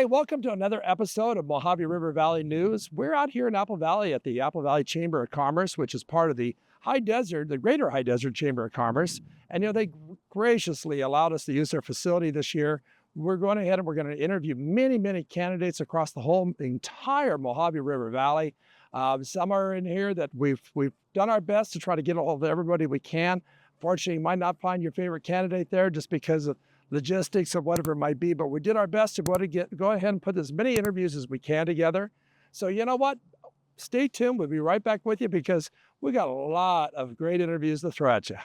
welcome to another episode of Mojave River Valley News. We're out here in Apple Valley at the Apple Valley Chamber of Commerce, which is part of the High Desert, the Greater High Desert Chamber of Commerce. And, they graciously allowed us to use their facility this year. We're going ahead and we're going to interview many candidates across the entire Mojave River Valley. Some are in here that we've done our best to try to get a hold of everybody we can. Fortunately, you might not find your favorite candidate there just because of logistics or whatever it might be, but we did our best to go ahead and put as many interviews as we can together. So you know what? Stay tuned. We'll be right back with you because we got a lot of great interviews to throw at you.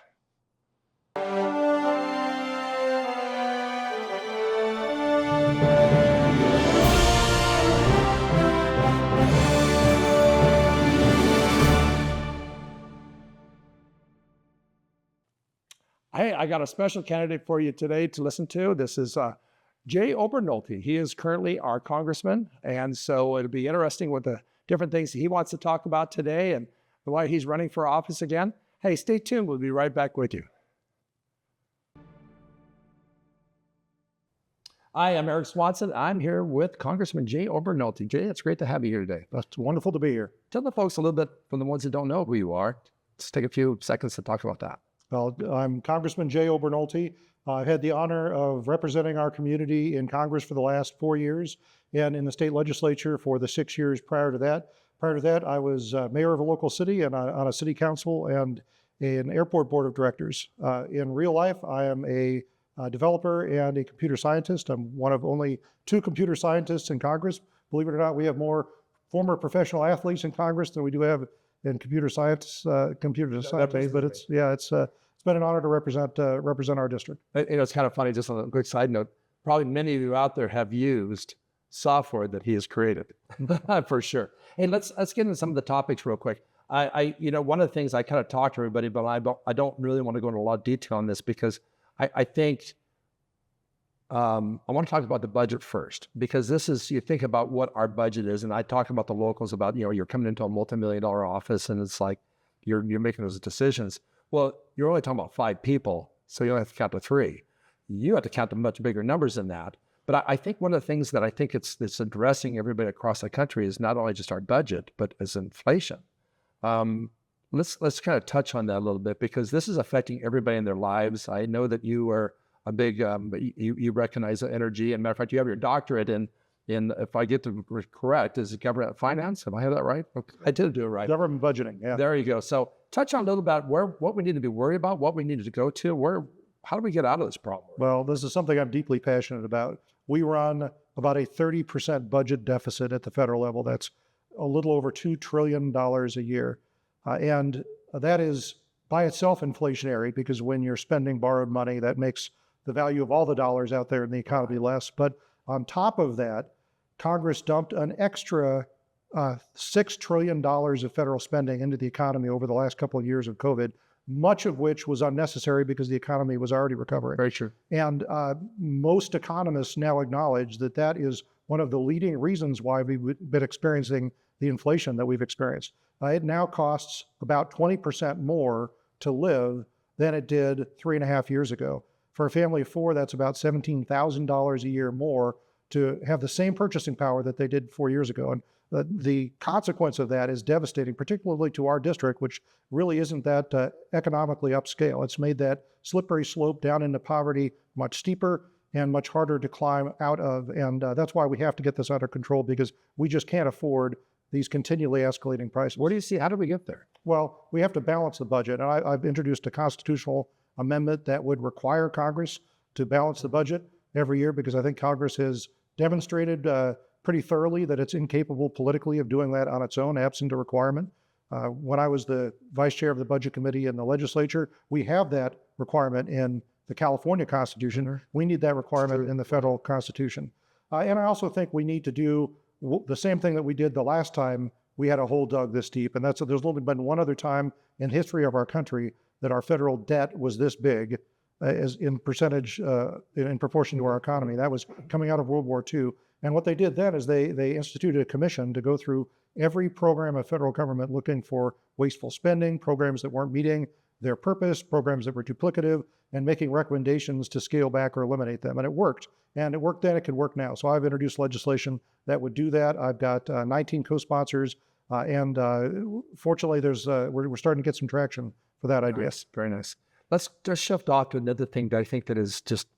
Hey, I got a special candidate for you today to listen to. This is Jay Obernolte. He is currently our congressman, and so it'll be interesting with the different things he wants to talk about today and why he's running for office again. Hey, stay tuned. We'll be right back with you. Hi, I'm Eric Swanson. I'm here with Congressman Jay Obernolte. Jay, it's great to have you here today. It's wonderful to be here. Tell the folks a little bit, from the ones that don't know who you are. Let's take a few seconds to talk about that. Well, I'm Congressman Jay Obernolte. I've had the honor of representing our community in Congress for the last 4 years and in the state legislature for the 6 years prior to that. Prior to that, I was mayor of a local city and on a city council and an airport board of directors. In real life, I am a developer and a computer scientist. I'm one of only 2 computer scientists in Congress. Believe it or not, we have more former professional athletes in Congress than we do have in computer science, but it's been an honor to represent our district. It's kind of funny, just on a quick side note, probably many of you out there have used software that he has created, for sure. Hey, let's get into some of the topics real quick. One of the things I kind of talk to everybody, but I don't really want to go into a lot of detail on this because I think I want to talk about the budget first, because this is, you think about what our budget is, and I talk about the locals about, you're coming into a multi-million-dollar office and it's like you're making those decisions. Well, you're only talking about 5 people, so you only have to count to 3. You have to count to much bigger numbers than that. But I think one of the things that I think it's addressing everybody across the country is not only just our budget, but as inflation. Let's kind of touch on that a little bit, because this is affecting everybody in their lives. I know that you are a big, you recognize the energy. And matter of fact, you have your doctorate in if I get to correct, is it government finance? Have I have that right? Okay. I did do it right. Government budgeting, yeah. There you go. So touch on a little about what we need to be worried about, what we need to go to, how do we get out of this problem? Well, this is something I'm deeply passionate about. We run about a 30% budget deficit at the federal level. That's a little over $2 trillion a year. And that is by itself inflationary, because when you're spending borrowed money, that makes the value of all the dollars out there in the economy less. But on top of that, Congress dumped an extra $6 trillion of federal spending into the economy over the last couple of years of COVID, much of which was unnecessary because the economy was already recovering. Very true. And most economists now acknowledge that that is one of the leading reasons why we've been experiencing the inflation that we've experienced. It now costs about 20% more to live than it did 3.5 years ago. For a family of 4, that's about $17,000 a year more to have the same purchasing power that they did 4 years ago. And the consequence of that is devastating, particularly to our district, which really isn't that economically upscale. It's made that slippery slope down into poverty much steeper and much harder to climb out of. And that's why we have to get this under control, because we just can't afford these continually escalating prices. Where do you see, how do we get there? Well, we have to balance the budget. And I've introduced a constitutional amendment that would require Congress to balance the budget every year, because I think Congress has demonstrated pretty thoroughly that it's incapable politically of doing that on its own, absent a requirement. When I was the vice chair of the budget committee in the legislature, we have that requirement in the California Constitution. We need that requirement in the federal Constitution. And I also think we need to do the same thing that we did the last time we had a hole dug this deep. And that's, there's only been one other time in history of our country that our federal debt was this big as in percentage, in proportion to our economy. That was coming out of World War II. And what they did then is they instituted a commission to go through every program of federal government looking for wasteful spending, programs that weren't meeting their purpose, programs that were duplicative, and making recommendations to scale back or eliminate them. And it worked. And it worked then, it could work now. So I've introduced legislation that would do that. I've got 19 co-sponsors, and fortunately, we're starting to get some traction for that idea. Nice. Very nice. Let's just shift off to another thing that I think that is just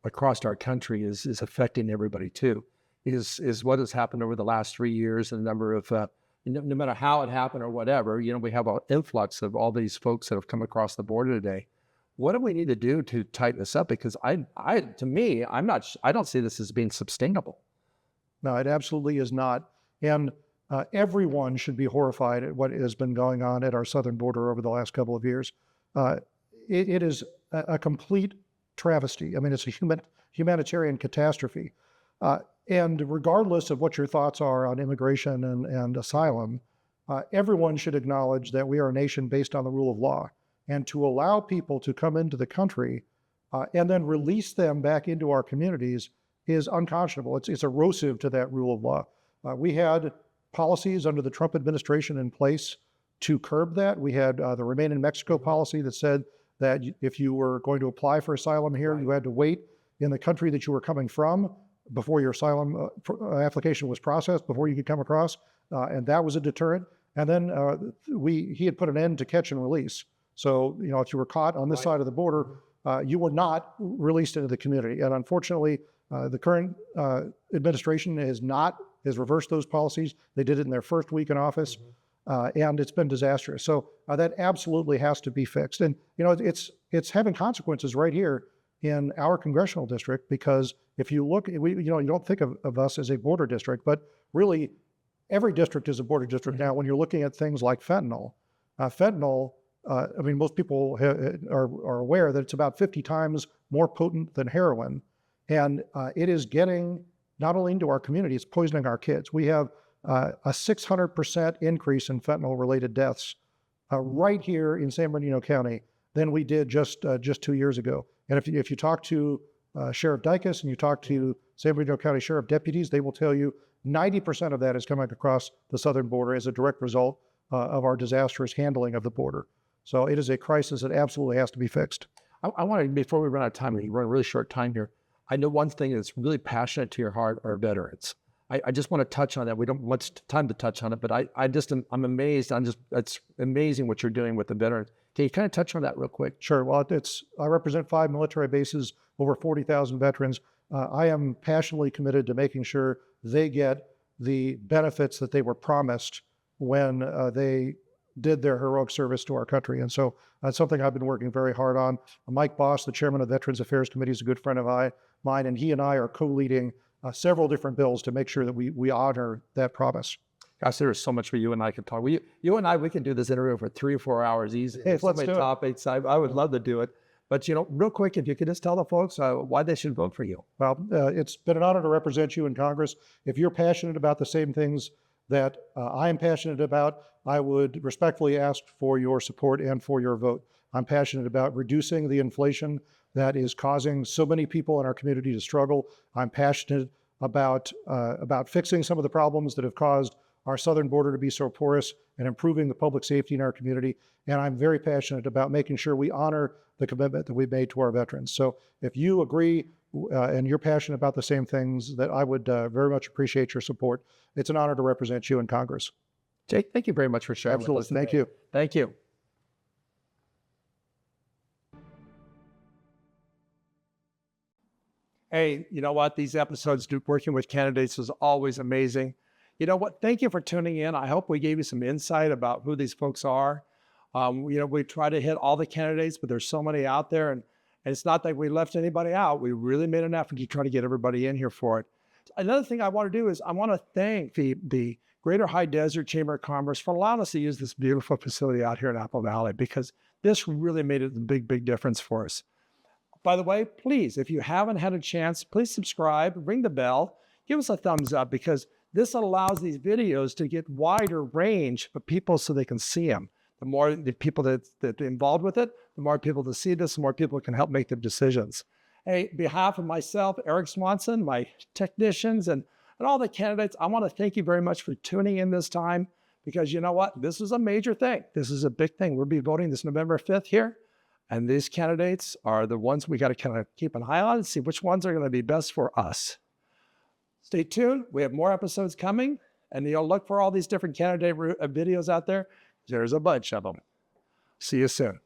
across our country is affecting everybody too, is what has happened over the last 3 years, and the number of, no matter how it happened or whatever, we have an influx of all these folks that have come across the border today. What do we need to do to tighten this up? Because I don't see this as being sustainable. No, it absolutely is not. And everyone should be horrified at what has been going on at our southern border over the last couple of years. It is a complete travesty. I mean, it's a humanitarian catastrophe. And regardless of what your thoughts are on immigration and asylum, everyone should acknowledge that we are a nation based on the rule of law. And to allow people to come into the country and then release them back into our communities is unconscionable. It's erosive to that rule of law. We had policies under the Trump administration in place to curb that. We had the Remain in Mexico policy that said that if you were going to apply for asylum here, you had to wait in the country that you were coming from before your asylum application was processed, before you could come across, and that was a deterrent. And then he had put an end to catch and release. So, if you were caught on this side of the border, you were not released into the community. And unfortunately, the current administration has reversed those policies. They did it in their first week in office, and it's been disastrous. So that absolutely has to be fixed. And it's having consequences right here in our congressional district, because if you look, you don't think of us as a border district, but really every district is a border district now. When you're looking at things like fentanyl, most people are aware that it's about 50 times more potent than heroin. And it is getting not only into our community, it's poisoning our kids. We have a 600% increase in fentanyl-related deaths right here in San Bernardino County than we did just 2 years ago. And if you talk to Sheriff Dicus and you talk to San Bernardino County Sheriff deputies, they will tell you 90% of that is coming across the southern border as a direct result of our disastrous handling of the border. So it is a crisis that absolutely has to be fixed. I want to, before we run out of time, we run a really short time here. I know one thing that's really passionate to your heart are veterans. I just want to touch on that. We don't have much time to touch on it, but I'm amazed. It's amazing what you're doing with the veterans. Can you kind of touch on that real quick? Sure. Well, I represent 5 military bases, over 40,000 veterans. I am passionately committed to making sure they get the benefits that they were promised when they did their heroic service to our country. And so that's something I've been working very hard on. Mike Boss, the chairman of the Veterans Affairs Committee, is a good friend of mine, and he and I are co-leading several different bills to make sure that we honor that promise. Gosh, there is so much for you and I could talk. You and I, we can do this interview for 3 or 4 hours easy. Hey, let's do topics. I would love to do it. But, real quick, if you could just tell the folks why they should vote for you. Well, it's been an honor to represent you in Congress. If you're passionate about the same things that I am passionate about, I would respectfully ask for your support and for your vote. I'm passionate about reducing the inflation that is causing so many people in our community to struggle. I'm passionate about fixing some of the problems that have caused our southern border to be so porous and improving the public safety in our community. And I'm very passionate about making sure we honor the commitment that we've made to our veterans. So if you agree and you're passionate about the same things, that I would very much appreciate your support. It's an honor to represent you in Congress. Jake, thank you very much for sharing. Absolutely. Thank you. Thank you. Hey, you know what? These episodes, working with candidates, is always amazing. You know what? Thank you for tuning in. I hope we gave you some insight about who these folks are. We try to hit all the candidates, but there's so many out there, and it's not that we left anybody out. We really made an effort to try to get everybody in here for it. Another thing I want to do is I want to thank the Greater High Desert Chamber of Commerce for allowing us to use this beautiful facility out here in Apple Valley, because this really made a big difference for us. By the way, please, if you haven't had a chance, please subscribe, ring the bell, give us a thumbs up, because this allows these videos to get wider range of people so they can see them. The more the people that are involved with it, the more people to see this, the more people can help make their decisions. Hey, on behalf of myself, Eric Swanson, my technicians, and all the candidates, I want to thank you very much for tuning in this time. because you know what? This is a major thing. This is a big thing. We'll be voting this November 5th here. And these candidates are the ones we got to kind of keep an eye on and see which ones are going to be best for us. Stay tuned. We have more episodes coming. And you'll look for all these different candidate videos out there. There's a bunch of them. See you soon.